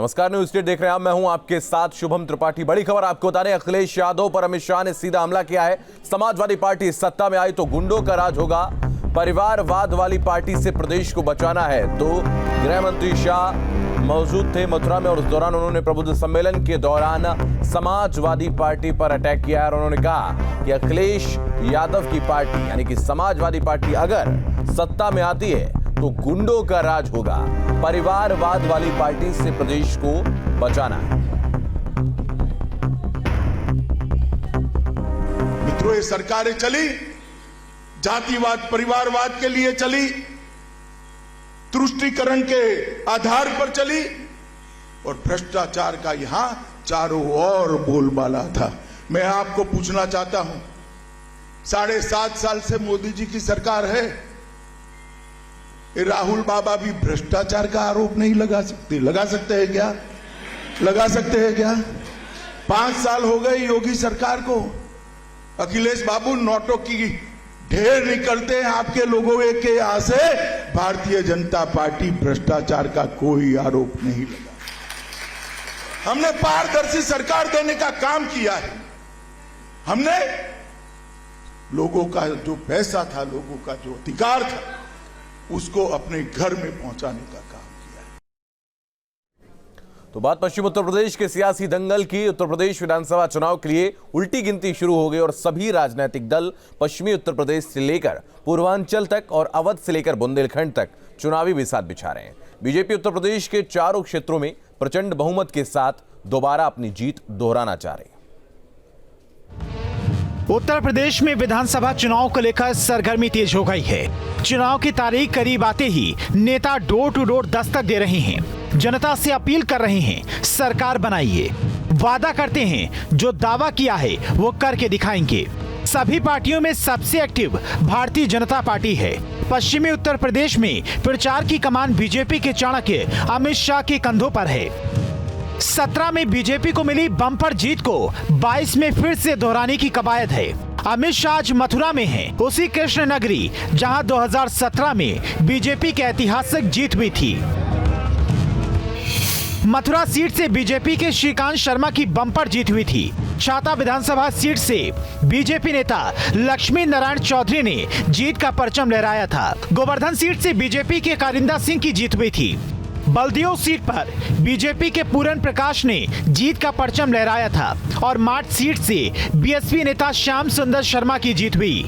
नमस्कार, news state देख रहे हैं आप। मैं हूं आपके साथ शुभम त्रिपाठी। बड़ी खबर आपको बता रहे हैं, अखिलेश यादव पर अमित शाह ने सीधा हमला किया है। समाजवादी पार्टी सत्ता में आई तो गुंडों का राज होगा, परिवारवाद वाली पार्टी से प्रदेश को बचाना है। तो गृह मंत्री शाह मौजूद थे मथुरा में और उस दौरान उन्होंने प्रबुद्ध सम्मेलन के दौरान समाजवादी पार्टी पर अटैक किया है और उन्होंने कहा कि अखिलेश यादव की पार्टी यानी कि समाजवादी पार्टी अगर सत्ता में आती है तो गुंडों का राज होगा, परिवारवाद वाली पार्टी से प्रदेश को बचाना है। मित्रों, ये सरकारें चली जातिवाद परिवारवाद के लिए चली, तुष्टीकरण के आधार पर चली और भ्रष्टाचार का यहां चारों ओर बोलबाला था। मैं आपको पूछना चाहता हूं, 7.5 साल से मोदी जी की सरकार है, राहुल बाबा भी भ्रष्टाचार का आरोप नहीं लगा सकते? लगा सकते हैं क्या? लगा सकते हैं क्या? 5 साल हो गए योगी सरकार को। अखिलेश बाबू, नोटों की ढेर निकलते हैं आपके लोगों के यहां से। भारतीय जनता पार्टी भ्रष्टाचार का कोई आरोप नहीं लगा। हमने पारदर्शी सरकार देने का काम किया है। हमने लोगों का जो पैसा था, लोगों का जो अधिकार था, उसको अपने घर में पहुंचाने का काम किया है। तो बात पश्चिम उत्तर प्रदेश के सियासी दंगल की। उत्तर प्रदेश विधानसभा चुनाव के लिए उल्टी गिनती शुरू हो गई और सभी राजनीतिक दल पश्चिमी उत्तर प्रदेश से लेकर पूर्वांचल तक और अवध से लेकर बुंदेलखंड तक चुनावी बिसात बिछा रहे हैं। बीजेपी उत्तर प्रदेश के चारों क्षेत्रों में प्रचंड बहुमत के साथ दोबारा अपनी जीत दोहराना चाह रही है। उत्तर प्रदेश में विधानसभा चुनाव को लेकर सरगर्मी तेज हो गई है। चुनाव की तारीख करीब आते ही नेता डोर टू डोर दस्तक दे रहे हैं, जनता से अपील कर रहे हैं, सरकार बनाइए। वादा करते हैं, जो दावा किया है वो करके दिखाएंगे। सभी पार्टियों में सबसे एक्टिव भारतीय जनता पार्टी है। पश्चिमी उत्तर प्रदेश में प्रचार की कमान बीजेपी के चाणक्य अमित शाह के कंधों पर है। 17 में बीजेपी को मिली बम्पर जीत को 22 में फिर से दोहराने की कवायद है। अमित शाह आज मथुरा में हैं, उसी कृष्ण नगरी जहां 2017 में बीजेपी की ऐतिहासिक जीत हुई थी। मथुरा सीट से बीजेपी के श्रीकांत शर्मा की बम्पर जीत हुई थी। छाता विधानसभा सीट से बीजेपी नेता लक्ष्मी नारायण चौधरी ने जीत का परचम लहराया था। गोवर्धन सीट से बीजेपी के कारिंदा सिंह की जीत हुई थी। बलदियो सीट पर बीजेपी के पूरन प्रकाश ने जीत का परचम लहराया था और माट सीट से बीएसपी नेता श्याम सुंदर शर्मा की जीत हुई।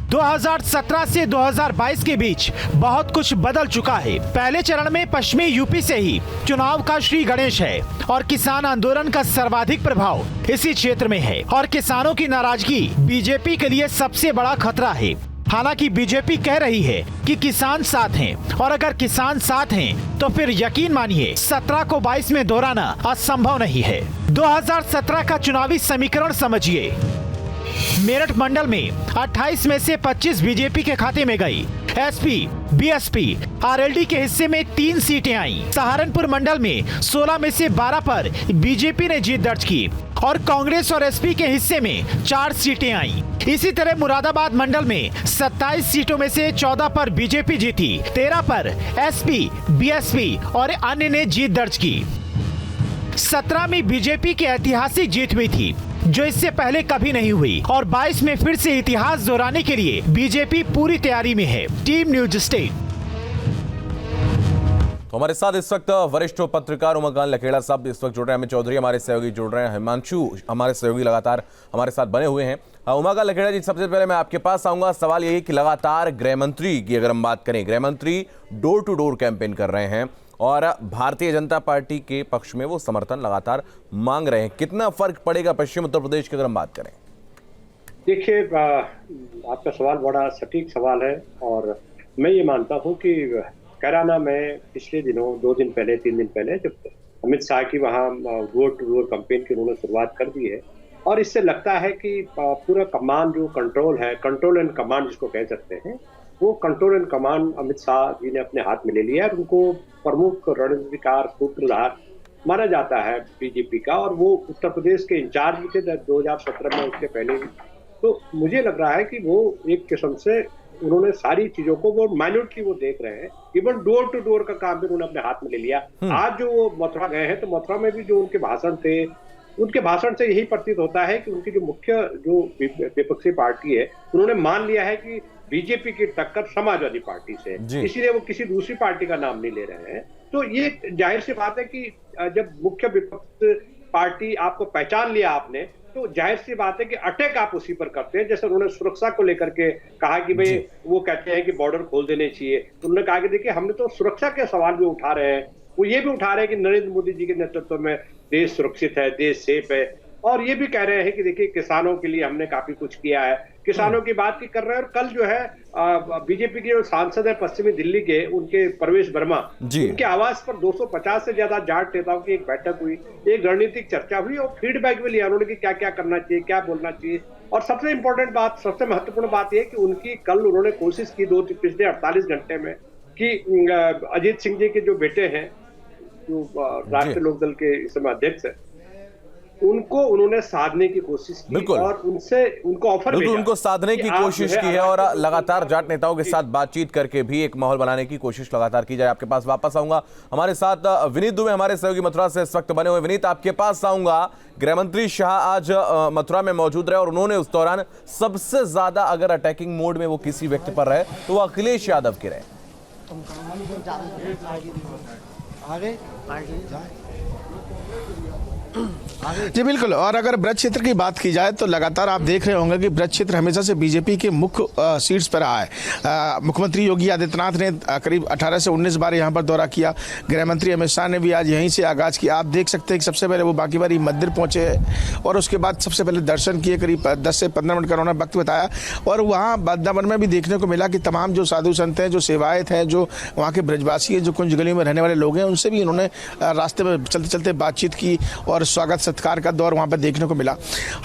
2017 से 2022 के बीच बहुत कुछ बदल चुका है। पहले चरण में पश्चिमी यूपी से ही चुनाव का श्री गणेश है और किसान आंदोलन का सर्वाधिक प्रभाव इसी क्षेत्र में है और किसानों की नाराजगी बीजेपी के लिए सबसे बड़ा खतरा है। हालांकि बीजेपी कह रही है कि किसान साथ हैं और अगर किसान साथ हैं तो फिर यकीन मानिए 17 को 22 में दोहराना असंभव नहीं है। 2017 का चुनावी समीकरण समझिए। मेरठ मंडल में 28 में से 25 बीजेपी के खाते में गई। एसपी, बीएसपी, आरएलडी के हिस्से में 3 सीटें आईं। सहारनपुर मंडल में 16 में से 12 पर बीजेपी ने जीत दर्ज की और कांग्रेस और एसपी के हिस्से में 4 सीटें आईं। इसी तरह मुरादाबाद मंडल में 27 सीटों में से 14 पर बीजेपी जीती, 13 पर एसपी, बीएसपी और अन्य ने जीत दर्ज की। 17 में बीजेपी की ऐतिहासिक जीत हुई थी जो इससे पहले कभी नहीं हुई और 22 में फिर से इतिहास दोहराने के लिए बीजेपी पूरी तैयारी में है। Team news state. तो हमारे साथ इस वक्त वरिष्ठ पत्रकार उमाकांत लखेड़ा साहब इस वक्त जुड़ रहे हैं, अमित चौधरी हमारे सहयोगी जुड़ रहे हैं, हिमांशु हमारे सहयोगी लगातार हमारे साथ बने हुए हैं। उमाकांत लखेड़ा जी, सबसे पहले मैं आपके पास आऊंगा। सवाल यही कि लगातार गृह मंत्री की अगर हम बात करें, गृह मंत्री डोर टू डोर कैंपेन कर रहे हैं और भारतीय जनता पार्टी के पक्ष में वो समर्थन लगातार मांग रहे हैं। कितना फर्क पड़ेगा पश्चिम उत्तर प्रदेश की अगर हम बात करें? देखिए, आपका सवाल बड़ा सटीक सवाल है और मैं ये मानता हूँ कि कैराना में पिछले दिनों 2 दिन पहले 3 दिन पहले जब अमित शाह की वहाँ डोर टू डोर कैंपेन की उन्होंने शुरुआत कर दी है और इससे लगता है कि पूरा कमान जो कंट्रोल है, कंट्रोल एंड कमांड जिसको कह सकते हैं, वो control and command Amit Shah ji ने अपने हाथ में ले लिया है। उनको प्रमुख रणनीतिकार सूत्रधार माना जाता है बीजेपी का और वो उत्तर प्रदेश के इंचार्ज भी थे 2017 में, उसके पहले भी। तो मुझे लग रहा है कि वो एक किस्म से उन्होंने सारी चीजों को वो माइन्यूटली वो देख रहे हैं। इवन डोर टू डोर का काम भी उन्होंने अपने हाथ में ले लिया। आज जो वो मथुरा गए हैं, तो मथुरा में भी जो उनके भाषण थे, उनके भाषण से यही प्रतीत होता है कि उनकी जो मुख्य जो विपक्षी पार्टी है, उन्होंने मान लिया है कि बीजेपी की टक्कर समाजवादी पार्टी से, इसीलिए वो किसी दूसरी पार्टी का नाम नहीं ले रहे हैं। तो ये जाहिर सी बात है कि जब मुख्य विपक्ष पार्टी आपको पहचान लिया आपने, तो जाहिर सी बात है कि अटैक आप उसी पर करते हैं। जैसे उन्होंने सुरक्षा को लेकर के कहा कि भाई वो कहते हैं कि बॉर्डर खोल देने चाहिए, तो उन्होंने कहा कि देखिए हमने तो सुरक्षा के सवाल भी उठा रहे हैं। वो ये भी उठा रहे हैं कि नरेंद्र मोदी जी के नेतृत्व में देश सुरक्षित है, देश सेफ है, और ये भी कह रहे हैं कि देखिए किसानों के लिए हमने काफी कुछ किया है। किसानों की बात की कर रहे हैं। और कल जो है बीजेपी के जो सांसद है पश्चिमी दिल्ली के, उनके प्रवेश वर्मा, उनके आवास पर 250 से ज्यादा जाट नेताओं की एक बैठक हुई, एक रणनीतिक चर्चा हुई और फीडबैक भी लिया उन्होंने कि क्या क्या करना चाहिए, क्या बोलना चाहिए। और सबसे इंपॉर्टेंट बात, सबसे महत्वपूर्ण बात यह कि उनकी कल उन्होंने कोशिश की पिछले 48 घंटे में कि अजीत सिंह जी के जो बेटे हैं, जो राष्ट्रीय लोकदल के इस समय अध्यक्ष है, उनको उन्होंने साधने की कोशिश की और उनको ऑफर भेजा, उनको साधने की कोशिश की है। और लगातार जाट नेताओं के साथ बातचीत करके भी एक माहौल बनाने की कोशिश लगातार की जाए। आपके पास वापस आऊंगा। हमारे साथ विनीत दुबे हमारे सहयोगी मथुरा से इस वक्त बने हुए। विनीत, आपके पास आऊंगा। गृह मंत्री शाह आज मथुरा में मौजूद रहे और उन्होंने उस दौरान सबसे ज्यादा अगर अटैकिंग मोड में वो किसी व्यक्ति पर रहे तो वो अखिलेश यादव के रहे। जी बिल्कुल। और अगर ब्रज क्षेत्र की बात की जाए तो लगातार आप देख रहे होंगे कि ब्रज क्षेत्र हमेशा से बीजेपी के मुख्य सीट्स पर रहा है। मुख्यमंत्री योगी आदित्यनाथ ने करीब 18 से 19 बार यहां पर दौरा किया। गृह मंत्री अमित शाह ने भी आज यहीं से आगाज किया। आप देख सकते हैं कि सबसे पहले वो बांकीबारी मंदिर पहुंचे और उसके बाद सबसे पहले दर्शन किए। करीब 10 से 15 मिनट का उन्होंने वक्त बताया। और वहाँ वृंदावन में भी देखने को मिला कि तमाम जो साधु संत हैं, जो सेवायत हैं, जो वहाँ के ब्रजवासी हैं, जो कुंज गली में रहने वाले लोग हैं, उनसे भी उन्होंने रास्ते में चलते चलते बातचीत की और स्वागत सत्कार का दौर वहाँ पर देखने को मिला।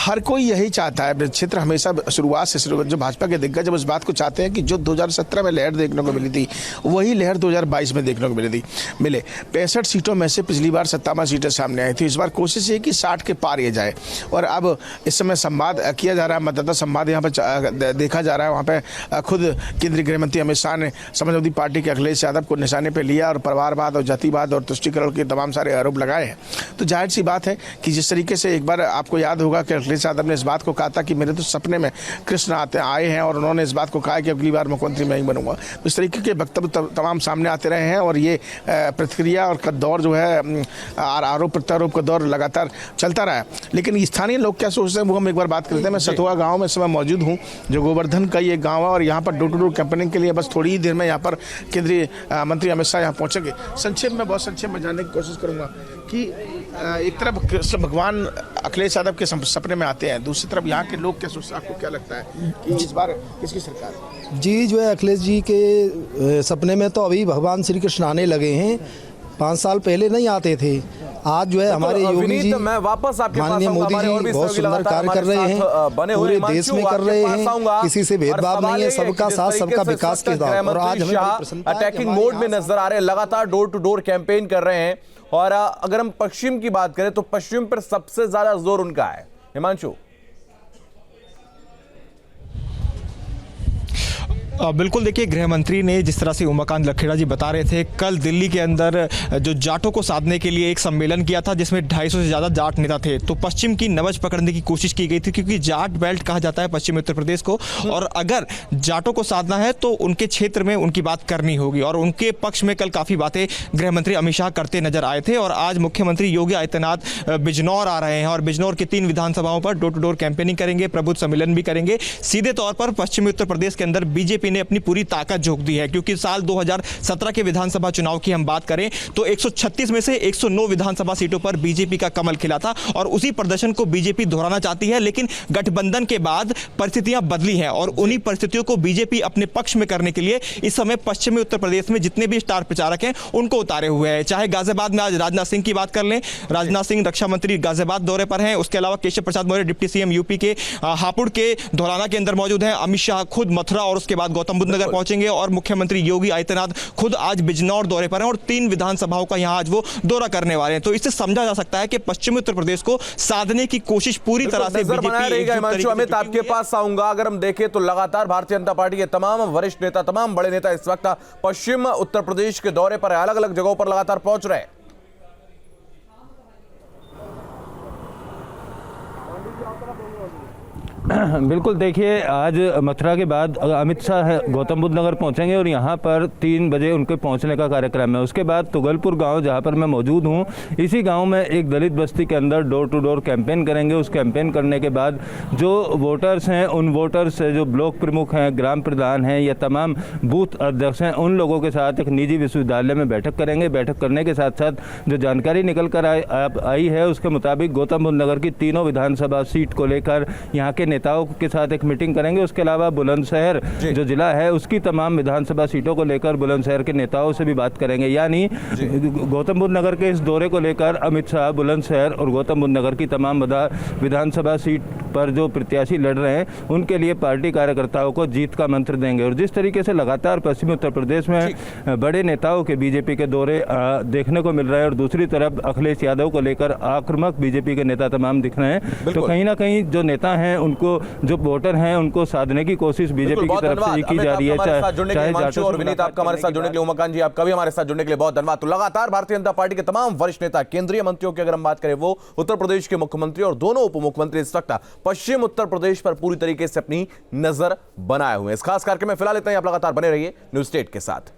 हर कोई यही चाहता है। क्षेत्र हमेशा शुरुआत से जो भाजपा के दिग्गज जब इस बात को चाहते हैं कि जो 2017 में लहर देखने को मिली थी, वही लहर 2022 में देखने को मिले 65 सीटों में से पिछली बार 57 सीटें सामने आई थी। इस बार कोशिश है कि 60 के पार ये जाए। और अब इस समय संवाद किया जा रहा है, मतदाता संवाद यहाँ पर देखा जा रहा है। वहाँ पर खुद केंद्रीय गृह मंत्री अमित शाह ने समाजवादी पार्टी के अखिलेश यादव को निशाने पर लिया और परिवारवाद और जातिवाद और तुष्टिकरण के तमाम सारे आरोप लगाए हैं। तो जाहिर सी बात है कि जिस तरीके से एक बार आपको याद होगा कि अखिलेश यादव ने इस बात को कहा था कि मेरे तो सपने में कृष्ण आए हैं और उन्होंने इस बात को कहा कि अगली बार मुख्यमंत्री मैं ही बनूंगा। तो इस तरीके के वक्तव्य तमाम सामने आते रहे हैं और ये प्रतिक्रिया और का दौर जो है, आरोप प्रत्यारोप का दौर लगातार चलता रहा है। लेकिन स्थानीय लोग क्या सोचते हैं वो हम एक बार बात करते हैं। मैं सतुआ गाँव में इस समय मौजूद हूँ, जो गोवर्धन का ये गाँव है और यहाँ पर डोर टू डोर कैंपेनिंग के लिए बस थोड़ी ही देर में यहाँ पर केंद्रीय मंत्री अमित शाह यहाँ पहुँचेंगे। संक्षेप में, बहुत संक्षेप में जानने की कोशिश करूँगा कि एक तरफ कृष्ण भगवान अखिलेश यादव के सपने में आते हैं, दूसरी तरफ यहाँ के लोग क्या सोचते हैं? आपको क्या लगता है कि इस बार किसकी सरकार है? जी, जो है अखिलेश जी के सपने में तो अभी भगवान श्री कृष्ण आने लगे हैं। 5 साल पहले नहीं आते थे। आज जो है हमारे योगी जी, मैं वापस आपके पास माननीय मोदी जी बहुत सुंदर कार्य कर रहे हैं, पूरे देश में कर रहे हैं। किसी से भेदभाव नहीं है, सबका साथ सबका विकास के साथ। और आज हमें अटैकिंग मोड में नजर आ रहे हैं, लगातार डोर टू डोर कैंपेन कर रहे हैं। और अगर हम पश्चिम की बात करें तो पश्चिम पर सबसे ज्यादा जोर उनका है। हिमांशु, बिल्कुल। देखिए, गृह मंत्री ने जिस तरह से उमाकांत लखेड़ा जी बता रहे थे, कल दिल्ली के अंदर जो जाटों को साधने के लिए एक सम्मेलन किया था जिसमें 250 से ज़्यादा जाट नेता थे। तो पश्चिम की नब्ज पकड़ने की कोशिश की गई थी, क्योंकि जाट बेल्ट कहा जाता है पश्चिमी उत्तर प्रदेश को। और अगर जाटों को साधना है तो उनके क्षेत्र में उनकी बात करनी होगी। और उनके पक्ष में कल काफ़ी बातें गृह मंत्री अमित शाह करते नजर आए थे। और आज मुख्यमंत्री योगी आदित्यनाथ बिजनौर आ रहे हैं और बिजनौर की 3 विधानसभाओं पर डोर टू डोर कैंपेनिंग करेंगे, प्रबुद्ध सम्मेलन भी करेंगे। सीधे तौर पर पश्चिमी उत्तर प्रदेश के अंदर बीजेपी ने अपनी पूरी ताकत झोंक दी है, क्योंकि साल 2017 के विधानसभा चुनाव की हम बात करें तो 136 में से 109 विधानसभा सीटों पर बीजेपी का कमल खिला था। और उसी प्रदर्शन को बीजेपी दोहराना चाहती है। लेकिन गठबंधन के बाद परिस्थितियां बदली हैं और उन्हीं परिस्थितियों को बीजेपी अपने पक्ष में करने के लिए इस समय पश्चिमी उत्तर प्रदेश में जितने भी स्टार प्रचारक हैं उनको उतारे हुए हैं। चाहे गाजियाबाद में आज राजनाथ सिंह की बात कर लें, राजनाथ सिंह रक्षा मंत्री गाजियाबाद दौरे पर हैं। उसके अलावा Keshav Prasad Maurya deputy CM UP के हापुड़ के धौलाना के अंदर मौजूद हैं। अमित शाह खुद मथुरा और उसके बाद गौतम बुद्ध नगर पहुंचेंगे और मुख्यमंत्री योगी आदित्यनाथ खुद आज बिजनौर दौरे पर हैं और 3 विधानसभाओं का यहां आज वो दौरा करने वाले हैं। तो इससे समझा जा सकता है कि पश्चिमी उत्तर प्रदेश को साधने की कोशिश पूरी तरह से बीजेपी। अमित, आपके पास आऊंगा। अगर हम देखें तो लगातार भारतीय जनता पार्टी के तमाम वरिष्ठ नेता, तमाम बड़े नेता इस वक्त पश्चिम उत्तर प्रदेश के दौरे पर अलग अलग जगहों पर लगातार पहुंच रहे हैं। बिल्कुल, देखिए आज मथुरा के बाद अमित शाह गौतम बुद्ध नगर पहुंचेंगे और यहां पर 3 बजे उनके पहुंचने का कार्यक्रम है। उसके बाद तुगलपुर गांव, जहां पर मैं मौजूद हूं, इसी गांव में एक दलित बस्ती के अंदर डोर टू डोर कैंपेन करेंगे। उस कैंपेन करने के बाद जो वोटर्स हैं, उन वोटर्स से जो ब्लॉक प्रमुख हैं, ग्राम प्रधान हैं या तमाम बूथ अध्यक्ष हैं, उन लोगों के साथ एक निजी विश्वविद्यालय में बैठक करेंगे। बैठक करने के साथ साथ जो जानकारी निकल कर आई है उसके मुताबिक गौतम बुद्ध नगर की तीनों विधानसभा सीट को लेकर यहाँ के नेताओं के साथ एक मीटिंग करेंगे। उसके अलावा बुलंदशहर जो जिला है उसकी तमाम विधानसभा सीटों को लेकर बुलंदशहर के नेताओं से भी बात करेंगे। यानी गौतम बुद्ध नगर के इस दौरे को लेकर अमित शाह बुलंदशहर और गौतम बुद्ध नगर की तमाम विधानसभा सीट पर जो प्रत्याशी लड़ रहे हैं उनके लिए पार्टी कार्यकर्ताओं को जीत का मंत्र देंगे। और जिस तरीके से लगातार पश्चिमी उत्तर प्रदेश में बड़े नेताओं के बीजेपी के दौरे देखने को मिल रहे हैं और दूसरी तरफ अखिलेश यादव को लेकर आक्रामक बीजेपी के नेता तमाम दिख रहे हैं, तो कहीं ना कहीं जो नेता हैं उनको, जो वोटर हैं, उनको साधने की कोशिश बीजेपी की तरफ से की जा रही है। और विनीत, आपका हमारे साथ जुड़ने के लिए, उमाकांत जी आपका भी हमारे साथ जुड़ने के लिए बहुत धन्यवाद। तो लगातार भारतीय जनता पार्टी के तमाम वरिष्ठ नेता, केंद्रीय मंत्रियों की अगर हम बात करें, वो उत्तर प्रदेश के मुख्यमंत्री और दोनों उप मुख्यमंत्री इस वक्त पश्चिम उत्तर प्रदेश पर पूरी तरीके से अपनी नजर बनाए हुए हैं। इस खास कार्यक्रम में फिलहाल इतना ही। आप लगातार बने रहिए न्यूज़ स्टेट के साथ।